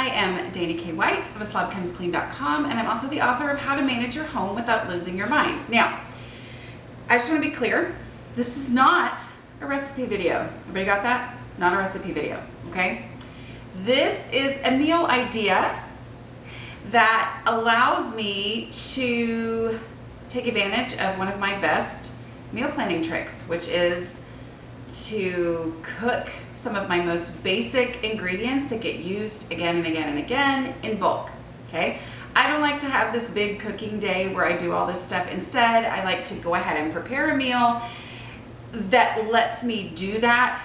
I am Dana K. White of aslobcomesclean.com, and I'm also the author of How to Manage Your Home Without Losing Your Mind. Now, I just want to be clear, this is not a recipe video. Everybody got that? Not a recipe video, okay? This is a meal idea that allows me to take advantage of one of my best meal planning tricks, which is to cook some of my most basic ingredients that get used again and again and again in bulk, okay? I don't like to have this big cooking day where I do all this stuff. Instead, I like to go ahead and prepare a meal that lets me do that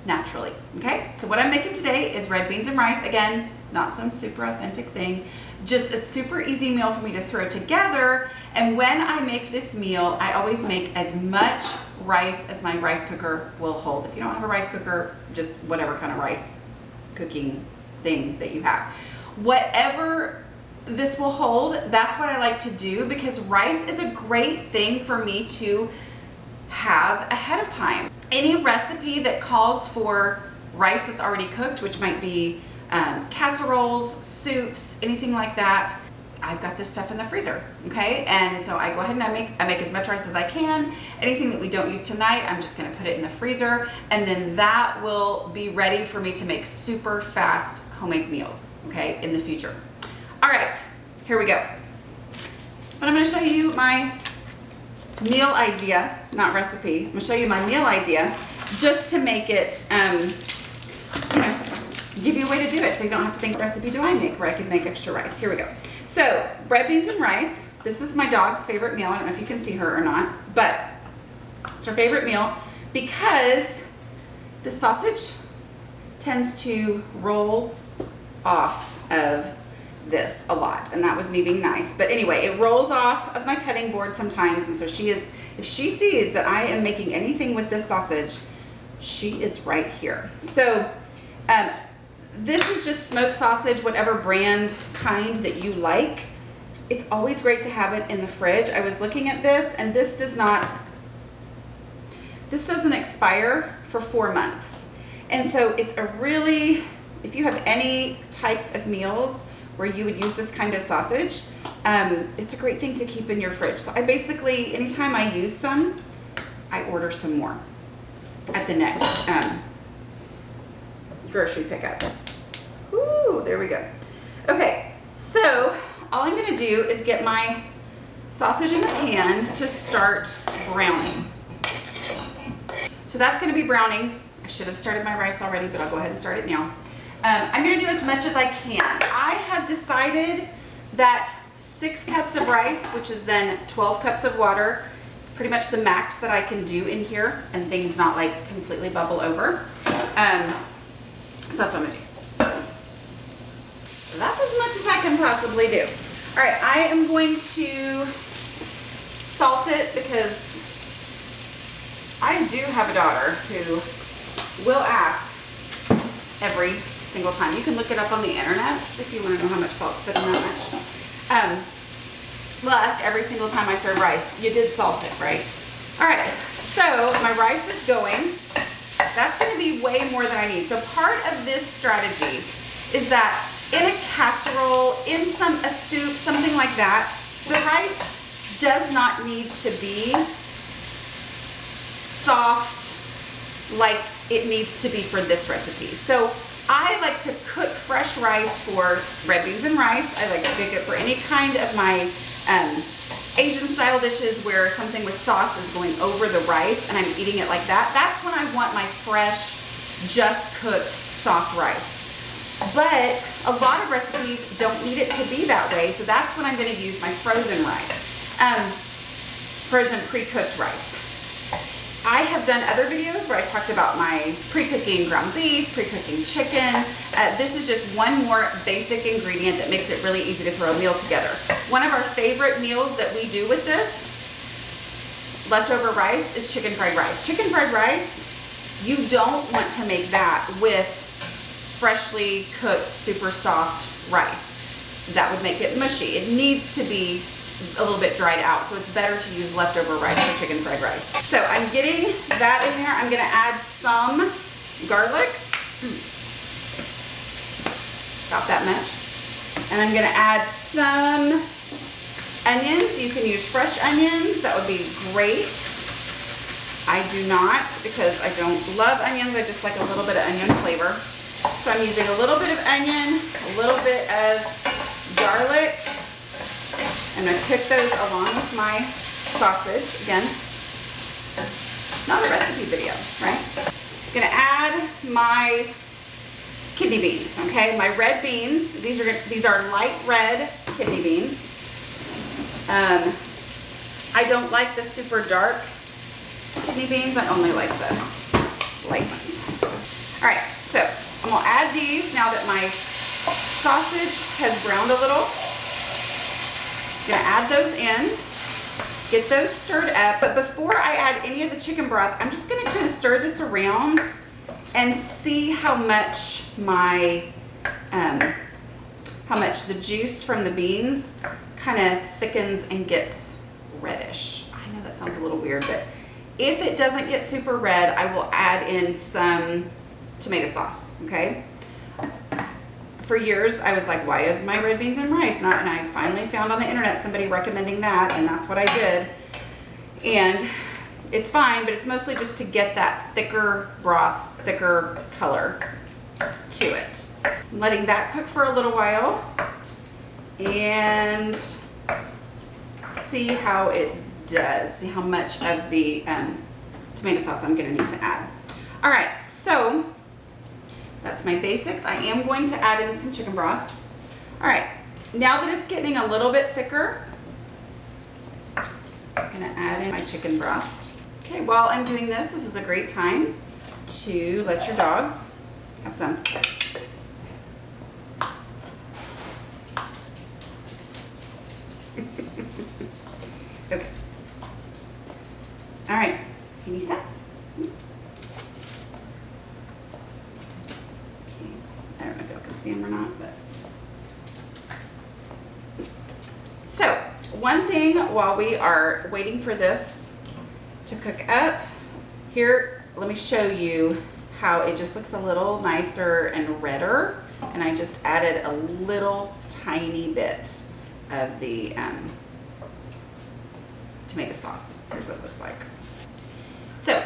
naturally, okay? So what I'm making today is red beans and rice. Again, not some super authentic thing, just a super easy meal for me to throw together. And when I make this meal, I always make as much rice as my rice cooker will hold. If you don't have a rice cooker, just whatever kind of rice cooking thing that you have. Whatever this will hold, that's what I like to do, because rice is a great thing for me to have ahead of time. Any recipe that calls for rice that's already cooked, which might be casseroles, soups, anything like that, I've got this stuff in the freezer, okay? And so I go ahead and I make as much rice as I can. Anything that we don't use tonight, I'm just gonna put it in the freezer, and then that will be ready for me to make super fast homemade meals, okay, in the future. All right, here we go. But I'm gonna show you my meal idea, not recipe. I'm gonna show you my meal idea just to make it, you know, give you a way to do it so you don't have to think, what recipe do I make where I could make extra rice? Here we go. So, red beans and rice. This is my dog's favorite meal. I don't know if you can see her or not, but it's her favorite meal because the sausage tends to roll off of this a lot, and that was me being nice. But anyway, it rolls off of my cutting board sometimes, and so if she sees that I am making anything with this sausage, she is right here. So, this is just smoked sausage, whatever brand kind that you like. It's always great to have it in the fridge. I was looking at this, and this doesn't expire for 4 months. And so it's a really, if you have any types of meals where you would use this kind of sausage, it's a great thing to keep in your fridge. So I basically, anytime I use some, I order some more at the next grocery pickup. Ooh, there we go. Okay, so all I'm gonna do is get my sausage in the pan to start browning. So that's gonna be browning. I should have started my rice already, but I'll go ahead and start it now. I'm gonna do as much as I can. I have decided that 6 cups of rice, which is then 12 cups of water, is pretty much the max that I can do in here, and things not like completely bubble over. So that's what I'm gonna do. So that's as much as I can possibly do. All right, I am going to salt it because I do have a daughter who will ask every single time. You can look it up on the internet if you want to know how much salt to put in that much. Will ask every single time I serve rice, you did salt it, right? All right, so my rice is going. That's going to be way more than I need. So part of this strategy is that in a casserole, in a soup, something like that, the rice does not need to be soft like it needs to be for this recipe. So I like to cook fresh rice for red beans and rice. I like to cook it for any kind of my Asian style dishes where something with sauce is going over the rice and I'm eating it like that. That's when I want my fresh, just cooked, soft rice. But a lot of recipes don't need it to be that way, so that's when I'm going to use my frozen rice, frozen pre-cooked rice. I have done other videos where I talked about my pre-cooking ground beef, pre-cooking chicken. This is just one more basic ingredient that makes it really easy to throw a meal together. One of our favorite meals that we do with this leftover rice is chicken fried rice. Chicken fried rice, you don't want to make that with freshly cooked, super soft rice. That would make it mushy. It needs to be a little bit dried out, so it's better to use leftover rice for chicken fried rice. So I'm getting that in there. I'm gonna add some garlic. about that much. And I'm gonna add some onions. You can use fresh onions, that would be great. I do not, because I don't love onions, I just like a little bit of onion flavor. So I'm using a little bit of onion, a little bit of garlic. I'm gonna cook those along with my sausage. Again, not a recipe video, right? I'm gonna add my kidney beans, okay? My red beans, these are light red kidney beans. I don't like the super dark kidney beans, I only like the light ones. All right, so I'm gonna add these now that my sausage has browned a little. I'm gonna add those in, get those stirred up. But before I add any of the chicken broth, I'm just gonna kind of stir this around and see how much the juice from the beans kind of thickens and gets reddish. I know that sounds a little weird, but if it doesn't get super red, I will add in some tomato sauce, okay? For years, I was like, why is my red beans and rice not? And I finally found on the internet somebody recommending that, and that's what I did. And it's fine, but it's mostly just to get that thicker broth, thicker color to it. I'm letting that cook for a little while and see how it does, see how much of the tomato sauce I'm gonna need to add. All right, so that's my basics. I am going to add in some chicken broth. All right, now that it's getting a little bit thicker, I'm gonna add in my chicken broth. Okay, while I'm doing this, this is a great time to let your dogs have some. Okay. All right, Anissa. Okay. I don't know if y'all can see him or not, but. So, one thing while we are waiting for this to cook up, here, let me show you how it just looks a little nicer and redder. And I just added a little tiny bit of the tomato sauce. Here's what it looks like. So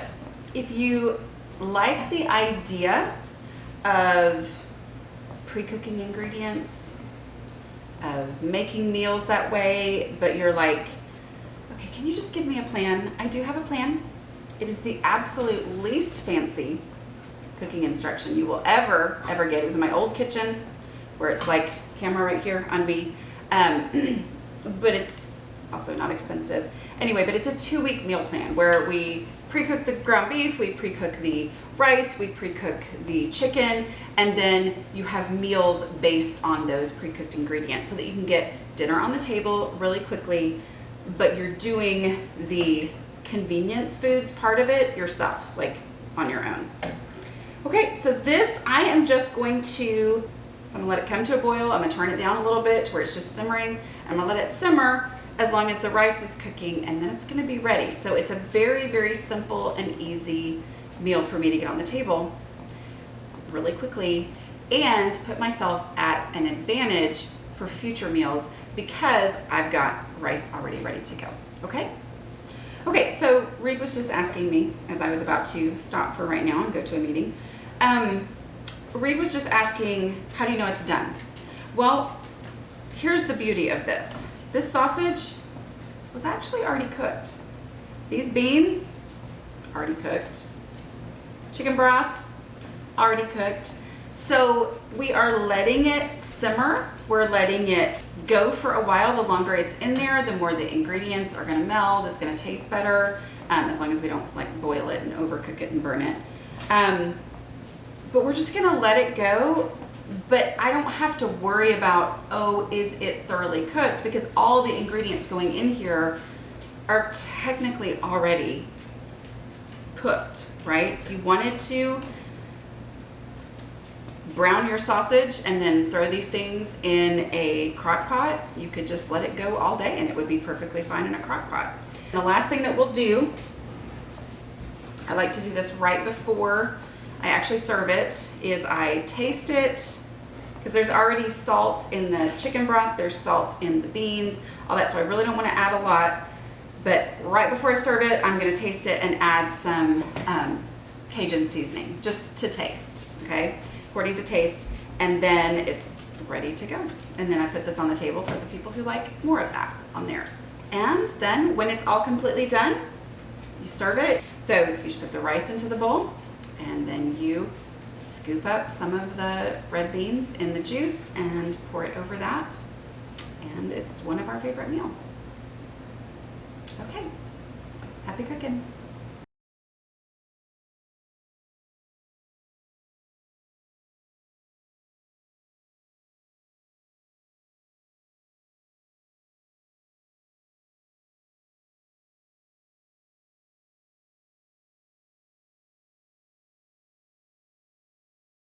if you like the idea of pre-cooking ingredients, of making meals that way, but you're like, okay, can you just give me a plan? I do have a plan. It is the absolute least fancy cooking instruction you will ever get. It was in my old kitchen where it's like camera right here on me. But it's also not expensive. Anyway, but it's a 2-week meal plan where we pre-cook the ground beef, we pre-cook the rice, we pre-cook the chicken, and then you have meals based on those pre-cooked ingredients so that you can get dinner on the table really quickly, but you're doing the convenience foods part of it yourself, like on your own. Okay, so this I am just going to, I'm gonna let it come to a boil. I'm gonna turn it down a little bit to where it's just simmering. I'm gonna let it simmer as long as the rice is cooking, and then it's gonna be ready. So it's a very, very simple and easy meal for me to get on the table really quickly and put myself at an advantage for future meals because I've got rice already ready to go, okay? Okay, so Reed was just asking me as I was about to stop for right now and go to a meeting. Reed was just asking, how do you know it's done? Well, here's the beauty of this. This sausage was actually already cooked. These beans, already cooked. Chicken broth, already cooked. So we are letting it simmer. We're letting it go for a while. The longer it's in there, the more the ingredients are gonna meld. It's gonna taste better, as long as we don't like boil it and overcook it and burn it. But we're just gonna let it go, but I don't have to worry about, oh, is it thoroughly cooked? Because all the ingredients going in here are technically already cooked, right? If you wanted to brown your sausage and then throw these things in a crock pot, you could just let it go all day and it would be perfectly fine in a crock pot. And the last thing that we'll do, I like to do this right before I actually serve it, is I taste it because there's already salt in the chicken broth, there's salt in the beans, all that, so I really don't want to add a lot. But right before I serve it, I'm going to taste it and add some Cajun seasoning, just to taste, okay? According to taste, and then it's ready to go. And then I put this on the table for the people who like more of that on theirs. And then when it's all completely done, you serve it. So you just put the rice into the bowl, and then you scoop up some of the red beans in the juice and pour it over that. And it's one of our favorite meals. Okay, happy cooking.